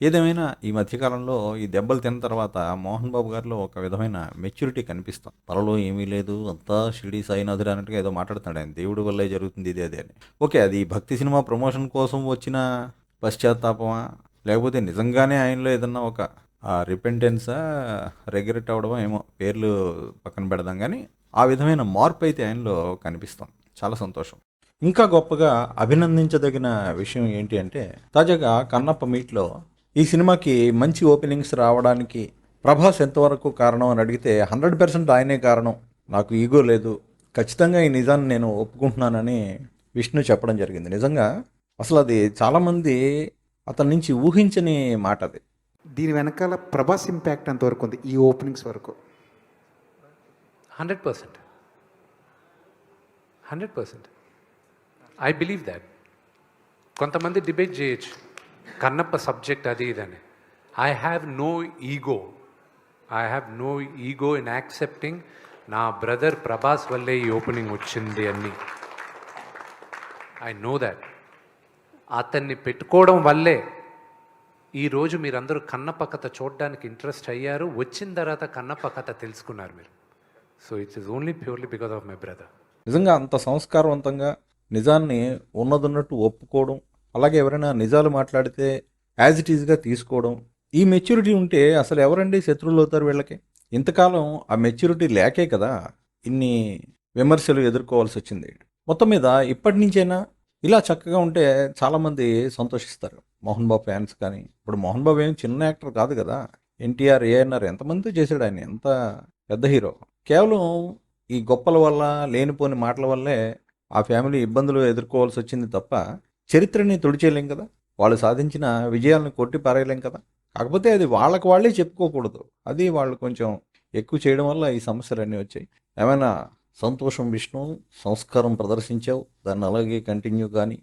ఏదేమైనా ఈ మధ్య కాలంలో ఈ దెబ్బలు తిన్న తర్వాత మోహన్ బాబు గారిలో ఒక విధమైన మెచ్యూరిటీ కనిపిస్తుంది. తనలో ఏమీ లేదు, అంతా షిరిడీ సాయినాథుడు అన్నట్టుగా ఏదో మాట్లాడుతున్నాడు ఆయన. దేవుడి వల్లే జరుగుతుంది ఇది అది అని. ఓకే, అది భక్తి సినిమా ప్రమోషన్ కోసం వచ్చిన పశ్చాత్తాపమా? లేకపోతే నిజంగానే ఆయనలో ఏదన్నా ఒక రిపెంటెన్సా, రిగ్రెట్ అవ్వడమో ఏమో, పేర్లు పక్కన పెడదాం కానీ ఆ విధమైన మార్పు అయితే ఆయనలో కనిపిస్తుంది. చాలా సంతోషం. ఇంకా గొప్పగా అభినందించదగిన విషయం ఏంటి అంటే, తాజాగా కన్నప్ప మీట్‌లో ఈ సినిమాకి మంచి ఓపెనింగ్స్ రావడానికి ప్రభాస్ ఎంతవరకు కారణం అని అడిగితే 100% ఆయనే కారణం. నాకు ఈగో లేదు. ఖచ్చితంగా ఈ నిజాన్ని నేను ఒప్పుకుంటున్నానని విష్ణు చెప్పడం జరిగింది. నిజంగా అసలది చాలామంది అతని నుంచి ఊహించని మాట అది. దీని వెనకాల ప్రభాస్ ఇంపాక్ట్ ఎంతవరకు ఉంది ఈ ఓపెనింగ్స్ వరకు? 100%. 100%. I believe that. కొంతమంది డిబేట్ చేయొచ్చు కన్నప్ప సబ్జెక్ట్ అది ఇదని. I have no ego in accepting నా బ్రదర్ ప్రభాస్ వల్లే ఈ ఓపెనింగ్ వచ్చింది అని. I know that. అతన్ని పెట్టుకోవడం వల్లే ఈరోజు మీరందరూ కన్నప్ప కథ చూడడానికి ఇంట్రెస్ట్ అయ్యారు. వచ్చిన తర్వాత కన్నప్ప కథ తెలుసుకున్నారు మీరు. So it's is only purely because of my brother. నిజంగా అంత సంస్కారవంతంగా నిజాన్ని ఉన్నదున్నట్టు ఒప్పుకోవడం, అలాగే ఎవరైనా నిజాలు మాట్లాడితే యాజ్ ఇట్ ఈజ్గా తీసుకోవడం, ఈ మెచ్యూరిటీ ఉంటే అసలు ఎవరండి శత్రువులు అవుతారు వీళ్ళకి? ఇంతకాలం ఆ మెచ్యూరిటీ లేకే కదా ఇన్ని విమర్శలు ఎదుర్కోవాల్సి వచ్చింది. మొత్తం మీద ఇప్పటి నుంచైనా ఇలా చక్కగా ఉంటే చాలామంది సంతోషిస్తారు. మోహన్ బాబు ఫ్యాన్స్ కానీ, ఇప్పుడు మోహన్ బాబు ఏం చిన్న యాక్టర్ కాదు కదా. ఎన్టీఆర్, ఏఎన్ఆర్ ఎంతమందితో చేశాడు ఆయన, ఎంత పెద్ద హీరో. కేవలం ఈ గొప్పల వల్ల, లేనిపోని మాటల వల్లే ఆ ఫ్యామిలీ ఇబ్బందులు ఎదుర్కోవాల్సి వచ్చింది తప్ప చరిత్రని తుడిచేయలేం కదా. వాళ్ళు సాధించిన విజయాలను కొట్టి పారేయలేం కదా. కాకపోతే అది వాళ్ళకి వాళ్ళే చెప్పుకోకూడదు. అది వాళ్ళు కొంచెం ఎక్కువ చేయడం వల్ల ఈ సమస్యలన్నీ వచ్చాయి. ఏమైనా సంతోషం విష్ణు, సంస్కారం ప్రదర్శించావు, దాన్ని అలాగే కంటిన్యూ కానీ